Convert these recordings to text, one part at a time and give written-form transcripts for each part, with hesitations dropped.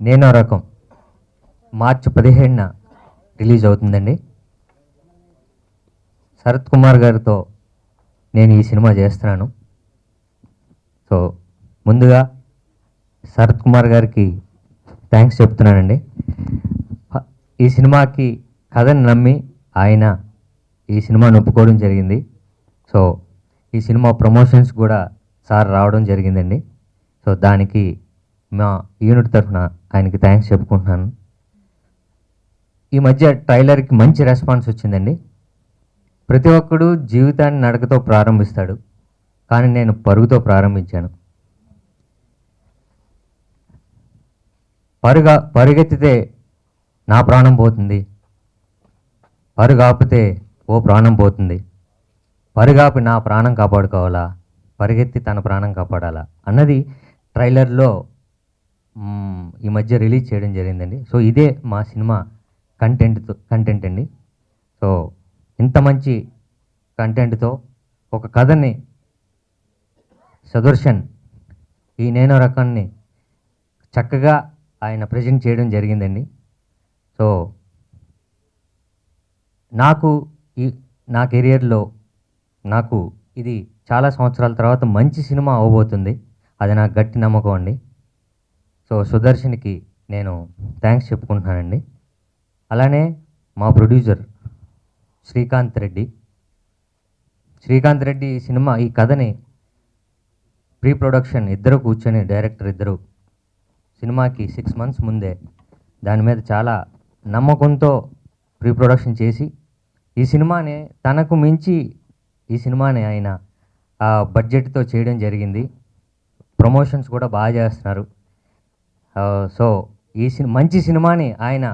నేనో రకం మార్చి 17న రిలీజ్ అవుతుందండి. శరత్ కుమార్ గారితో నేను ఈ సినిమా చేస్తున్నాను. సో ముందుగా శరత్ కుమార్ గారికి థ్యాంక్స్ చెప్తున్నానండి. ఈ సినిమాకి కథను నమ్మి ఆయన ఈ సినిమాను ఒప్పుకోవడం జరిగింది. సో ఈ సినిమా ప్రమోషన్స్ కూడా సార్ రావడం జరిగిందండి. సో దానికి మా యూనిట్ తరఫున ఆయనకి థ్యాంక్స్ చెప్పుకుంటున్నాను. ఈ మధ్య ట్రైలర్కి మంచి రెస్పాన్స్ వచ్చిందండి. ప్రతి ఒక్కడు జీవితాన్ని నడకతో ప్రారంభిస్తాడు, కానీ నేను పరుగుతో ప్రారంభించాను. పరుగెత్తితే నా ప్రాణం పోతుంది, పరుగాపితే ఓ ప్రాణం పోతుంది, పరుగాపి నా ప్రాణం కాపాడుకోవాలా, పరిగెత్తి తన ప్రాణం కాపాడాలా అన్నది ట్రైలర్లో ఈ మధ్య రిలీజ్ చేయడం జరిగిందండి. సో ఇదే మా సినిమా కంటెంట్ అండి. సో ఇంత మంచి కంటెంట్తో ఒక కథని సుదర్శన్ ఈ నేనో రకాన్ని చక్కగా ఆయన ప్రజెంట్ చేయడం జరిగిందండి. సో నా కెరియర్లో నాకు ఇది చాలా సంవత్సరాల తర్వాత మంచి సినిమా అవ్వబోతుంది. అది నాకు గట్టి నమ్మకం అండి. సో సుదర్శన్కి నేను థ్యాంక్స్ చెప్పుకుంటున్నానండి. అలానే మా ప్రొడ్యూసర్ శ్రీకాంత్ రెడ్డి ఈ కథని ప్రీ ప్రొడక్షన్ ఇద్దరు కూర్చొని డైరెక్టర్ ఇద్దరు సినిమాకి 6 months ముందే దాని మీద చాలా నమ్మకంతో ప్రీ ప్రొడక్షన్ చేసి ఈ సినిమాని తనకు మించి ఈ సినిమాని ఆయన బడ్జెట్తో చేయడం జరిగింది. ప్రమోషన్స్ కూడా బాగా చేస్తున్నారు. సో ఈ మంచి సినిమాని ఆయన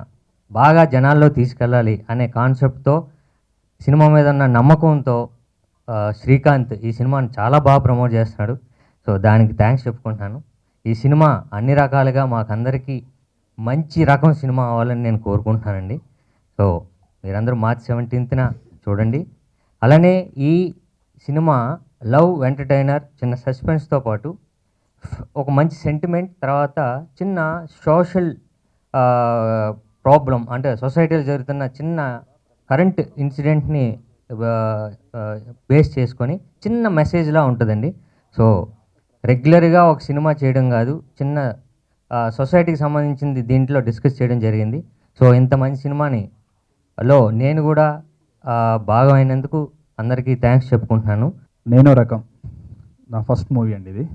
బాగా జనాల్లో తీసుకెళ్ళాలి అనే కాన్సెప్ట్తో సినిమా మీద ఉన్న నమ్మకంతో శ్రీకాంత్ ఈ సినిమాని చాలా బాగా ప్రమోట్ చేస్తున్నాడు. సో దానికి థ్యాంక్స్ చెప్పుకుంటున్నాను. ఈ సినిమా అన్ని రకాలుగా మాకందరికీ మంచి రకం సినిమా అవ్వాలని నేను కోరుకుంటున్నానండి. సో మీరందరూ మార్చి 17న చూడండి. అలానే ఈ సినిమా లవ్ ఎంటర్టైనర్, చిన్న సస్పెన్స్తో పాటు ఒక మంచి సెంటిమెంట్, తర్వాత చిన్న సోషల్ ప్రాబ్లం, అంటే సొసైటీలో జరుగుతున్న చిన్న కరెంట్ ఇన్సిడెంట్ని బేస్ చేసుకొని చిన్న మెసేజ్లా ఉంటుందండి. సో రెగ్యులర్గా ఒక సినిమా చేయడం కాదు, చిన్న సొసైటీకి సంబంధించింది దీంట్లో డిస్కస్ చేయడం జరిగింది. సో ఇంత మంచి సినిమాని నేను కూడా భాగమైనందుకు అందరికీ థ్యాంక్స్ చెప్పుకుంటున్నాను. నేనో రకం నా ఫస్ట్ మూవీ అండి. ఇది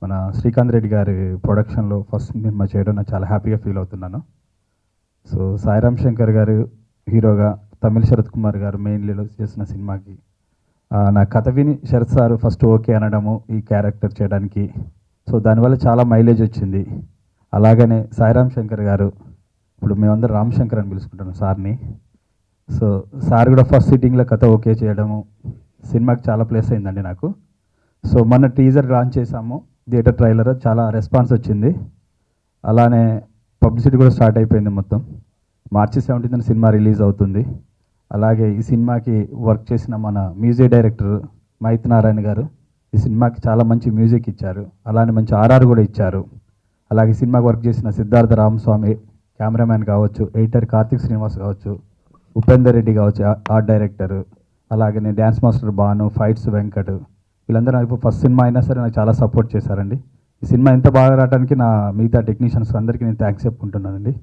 మన శ్రీకాంత్ రెడ్డి గారి ప్రొడక్షన్లో ఫస్ట్ సినిమా చేయడం నాకు చాలా హ్యాపీగా ఫీల్ అవుతున్నాను. సో సాయిరామ్ శంకర్ గారు హీరోగా, తమిళ శరత్ కుమార్ గారు మెయిన్ లీడ్లో చేసిన సినిమాకి నా కథ విని శరత్ సార్ ఫస్ట్ ఓకే అనడము ఈ క్యారెక్టర్ చేయడానికి. సో దానివల్ల చాలా మైలేజ్ వచ్చింది. అలాగనే సాయిరామ్ శంకర్ గారు, ఇప్పుడు మేమందరం రామ్ శంకర్ అని పిలుచుకుంటున్నాం సార్ని. సో సార్ కూడా ఫస్ట్ సిట్టింగ్లో కథ ఓకే చేయడము సినిమాకి చాలా ప్లేస్ అయిందండి నాకు. సో మొన్న టీజర్ లాంచ్ చేసాము, థియేటర్ ట్రైలర్ చాలా రెస్పాన్స్ వచ్చింది. అలానే పబ్లిసిటీ కూడా స్టార్ట్ అయిపోయింది మొత్తం. మార్చి 17న సినిమా రిలీజ్ అవుతుంది. అలాగే ఈ సినిమాకి వర్క్ చేసిన మన మ్యూజిక్ డైరెక్టర్ మైత్ నారాయణ గారు ఈ సినిమాకి చాలా మంచి మ్యూజిక్ ఇచ్చారు, అలానే మంచి ఆర్ఆర్ కూడా ఇచ్చారు. అలాగే సినిమాకి వర్క్ చేసిన సిద్ధార్థ రామస్వామి కెమెరామ్యాన్ కావచ్చు, ఎడిటర్ కార్తిక్ శ్రీనివాస్ కావచ్చు, ఉపేందర్ రెడ్డి కావచ్చు ఆర్ట్ డైరెక్టర్, అలాగే నేను dance master Bhanu, fights Venkat, వీళ్ళందరూ నాకు ఫస్ట్ సినిమా అయినా సరే నాకు చాలా సపోర్ట్ చేశారండి. ఈ సినిమా ఎంత బాగా రావడానికి నా మిగతా టెక్నీషియన్స్ అందరికీ నేను థ్యాంక్స్ చెప్పుకుంటున్నానండి.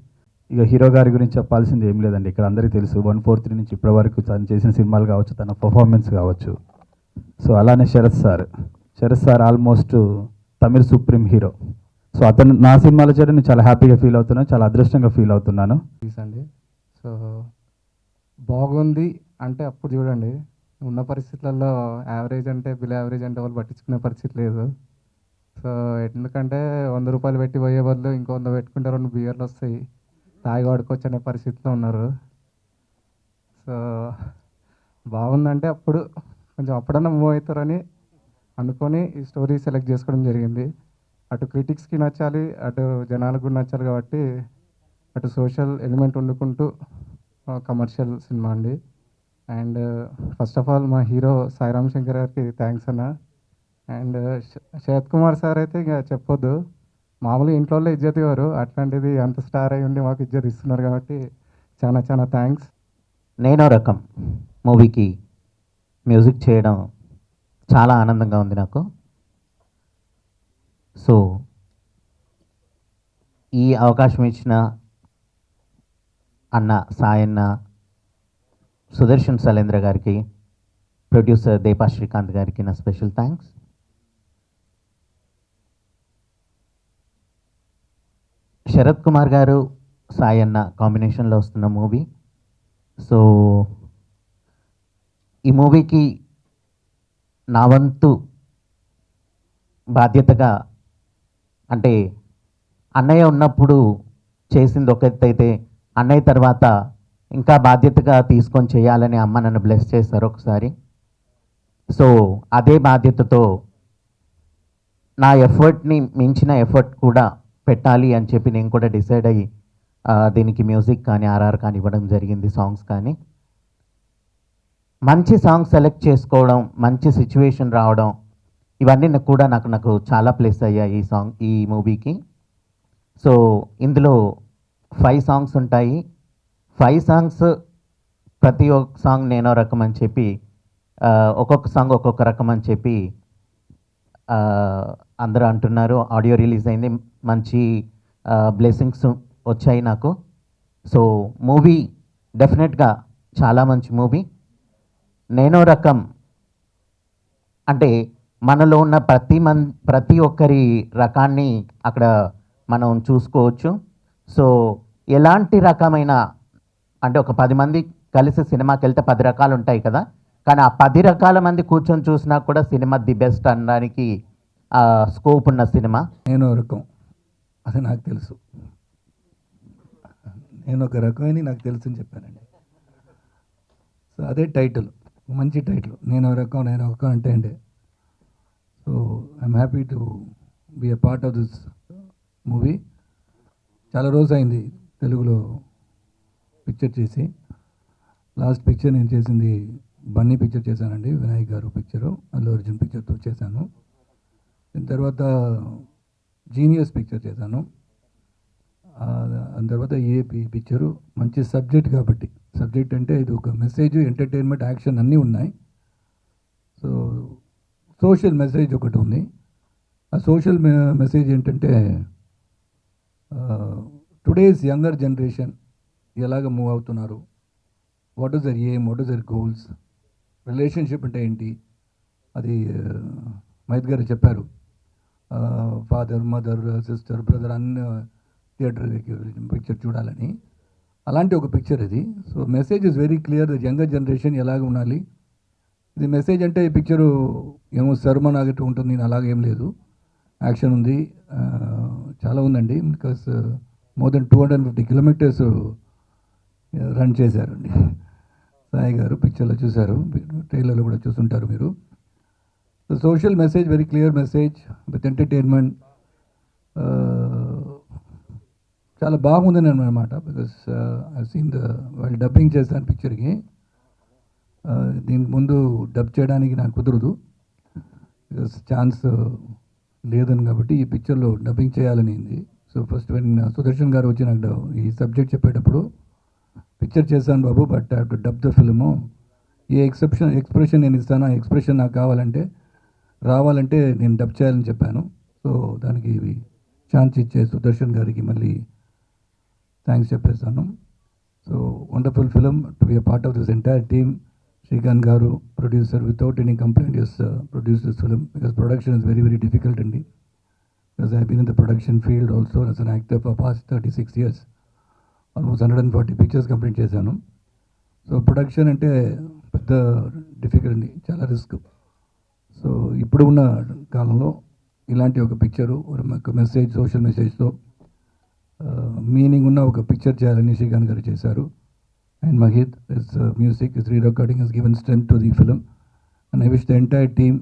ఇక హీరో గారి గురించి చెప్పాల్సింది ఏం లేదండి, ఇక్కడ అందరికీ తెలుసు. 143 నుంచి ఇప్పటి వరకు తను చేసిన సినిమాలు కావచ్చు, తన పర్ఫార్మెన్స్ కావచ్చు. సో అలానే Sarath sir almost Tamil supreme hero. So అతను నా సినిమాలో చేయడం నేను చాలా హ్యాపీగా ఫీల్ అవుతున్నాను, చాలా అదృష్టంగా ఫీల్ అవుతున్నాను. అండి సో బాగుంది అంటే అప్పుడు చూడండి, ఉన్న పరిస్థితులలో యావరేజ్ అంటే బిలో యావరేజ్ అంటే వాళ్ళు పట్టించుకునే పరిస్థితి లేదు. సో ఎందుకంటే 100 రూపాయలు పెట్టి పోయే బదులు ఇంకో 100 పెట్టుకుంటే 2 బియర్లు వస్తాయి, తాగి వాడుకోవచ్చు అనే పరిస్థితిలో ఉన్నారు. సో బాగుందంటే అప్పుడు కొంచెం అప్పుడన్నా మూవ్ అవుతారని అనుకొని ఈ స్టోరీ సెలెక్ట్ చేసుకోవడం జరిగింది. అటు క్రిటిక్స్కి నచ్చాలి, అటు జనాలకు కూడా నచ్చాలి, కాబట్టి అటు సోషల్ ఎలిమెంట్ వండుకుంటూ కమర్షియల్ సినిమా అండి. అండ్ ఫస్ట్ ఆఫ్ ఆల్ మా హీరో సాయిరామ్ శంకర్ గారికి థ్యాంక్స్ అన్న. అండ్ శరత్ కుమార్ సార్ అయితే ఇక చెప్పొద్దు, మామూలుగా ఇంట్లో వాళ్ళే ఇజ్జత్ ఇవ్వరు, అట్లాంటిది అంత స్టార్ అయి ఉండి మాకు ఇజ్జత్ ఇస్తున్నారు కాబట్టి చాలా చాలా థ్యాంక్స్. నేనో రకం మూవీకి మ్యూజిక్ చేయడం చాలా ఆనందంగా ఉంది నాకు. సో ఈ అవకాశం ఇచ్చిన అన్న సాయన్న, సుదర్శన్ శైలేంద్ర గారికి, ప్రొడ్యూసర్ దీపా శ్రీకాంత్ గారికి నా స్పెషల్ థ్యాంక్స్. శరత్ కుమార్ గారు, సాయన్న కాంబినేషన్లో వస్తున్న మూవీ. సో ఈ మూవీకి నా వంతు బాధ్యతగా, అంటే అన్నయ్య ఉన్నప్పుడు చేసింది ఒక ఎత్తు అయితే, అన్నయ్య తర్వాత ఇంకా బాధ్యతగా తీసుకొని చేయాలని అమ్మ నన్ను బ్లెస్ చేశారు ఒకసారి. సో అదే బాధ్యతతో నా ఎఫర్ట్ని మించిన ఎఫర్ట్ కూడా పెట్టాలి అని చెప్పి నేను కూడా డిసైడ్ అయ్యి దీనికి మ్యూజిక్ కానీ ఆర్ఆర్ కానీ ఇవ్వడం జరిగింది, సాంగ్స్ కానీ. మంచి సాంగ్ సెలెక్ట్ చేసుకోవడం, మంచి సిచ్యువేషన్ రావడం, ఇవన్నీ కూడా నాకు చాలా ప్లేస్ అయ్యాయి ఈ మూవీకి. సో ఇందులో 5 సాంగ్స్ ఉంటాయి. 5 సాంగ్స్ ప్రతి ఒక్క సాంగ్ నేనో రకం అని చెప్పి, ఒక్కొక్క సాంగ్ ఒక్కొక్క రకం అని చెప్పి అందరూ అంటున్నారు. ఆడియో రిలీజ్ అయింది, మంచి బ్లెస్సింగ్స్ వచ్చాయి నాకు. సో మూవీ డెఫినెట్గా చాలా మంచి మూవీ. నేనో రకం అంటే మనలో ఉన్న ప్రతి ఒక్కరి రకాన్ని అక్కడ మనం చూసుకోవచ్చు. సో ఎలాంటి రకమైన, అంటే ఒక 10 మంది కలిసి సినిమాకి వెళ్తే 10 రకాలు ఉంటాయి కదా, కానీ ఆ 10 రకాల మంది కూర్చొని చూసినా కూడా సినిమా ది బెస్ట్ అనడానికి స్కోప్ ఉన్న సినిమా. నేను రకం అది నాకు తెలుసు, నేను ఒక రకమని నాకు తెలుసు అని చెప్పానండి. సో అదే టైటిల్, మంచి టైటిల్, నేను రకం అంటే అండి. So I'm happy to be a part of this movie. చాలా రోజు అయింది తెలుగులో పిక్చర్ చేసి. లాస్ట్ పిక్చర్ నేను చేసింది బన్నీ పిక్చర్ చేశానండి, వినాయక్ గారు పిక్చరు, అల్లు అర్జున్ పిక్చర్తో చేశాను. దాని తర్వాత జీనియస్ పిక్చర్ చేశాను. దాని తర్వాత ఏపీ పిక్చరు. మంచి సబ్జెక్ట్ కాబట్టి, సబ్జెక్ట్ అంటే ఇది ఒక మెసేజ్, ఎంటర్టైన్మెంట్, యాక్షన్ అన్నీ ఉన్నాయి. సో సోషల్ మెసేజ్ ఒకటి ఉంది. ఆ సోషల్ మెసేజ్ ఏంటంటే టుడేస్ యంగర్ జనరేషన్ ఎలాగ మూవ్ అవుతున్నారు, what is their aim, what is their goals, relationship అంటే ఏంటి, అది మైత్ గారు చెప్పారు. ఫాదర్, మదర్, సిస్టర్, బ్రదర్ అన్ని థియేటర్కి పిక్చర్ చూడాలని, అలాంటి ఒక పిక్చర్ ఇది. So message is very clear, younger generation ఎలాగ ఉండాలి. ఇది మెసేజ్ అంటే ఈ పిక్చరు ఏమో సర్మన్ ఆగట్టు ఉంటుంది, అలాగేం లేదు. యాక్షన్ ఉంది, చాలా ఉందండి. Because more than 250 kilometres run చేశారండి సాయి గారు. పిక్చర్లో చూశారు, ట్రైలర్లో కూడా చూసుంటారు మీరు. So social message, very clear message with entertainment. చాలా బాగుందని అనమాట. బికాస్ ఐ సీన్ వాళ్ళు డబ్బింగ్ చేస్తాను పిక్చర్కి. దీనికి ముందు డబ్ చేయడానికి నాకు కుదరదు, బికాస్ ఛాన్స్ లేదని, కాబట్టి ఈ పిక్చర్లో డబ్బింగ్ చేయాలని ఉంది. సో ఫస్ట్ సుదర్శన్ గారు వచ్చి నాకు ఈ సబ్జెక్ట్ చెప్పేటప్పుడు, పిక్చర్ చేశాను బాబు, but I have to dub the film. ఏ ఎక్స్ప్రెషన్ నేను ఇస్తాను, ఆ ఎక్స్ప్రెషన్ నాకు రావాలంటే నేను డబ్ చేయాలని చెప్పాను. సో దానికి ఛాన్స్ ఇచ్చే సుదర్శన్ గారికి మళ్ళీ థ్యాంక్స్ చెప్పేస్తాను. So wonderful film to be a part of this entire team. Srikanth గారు producer, without any complaint is produce this film, because production is very very difficult అండి. Because I been in the production field also as an actor for past 36 years. Almost 140 pictures complete చేశాను. So production అంటే పెద్ద difficult అండి, చాలా risk. So ఇప్పుడు ఉన్న కాలంలో ఇలాంటి ఒక పిక్చరు, ఒక మెసేజ్, సోషల్ మెసేజ్తో మీనింగ్ ఉన్న ఒక పిక్చర్ చేయాలని శ్రీకాంత్ గారు చేశారు. And Mahit, his music, his re-recording has given strength to the film. And I wish the entire team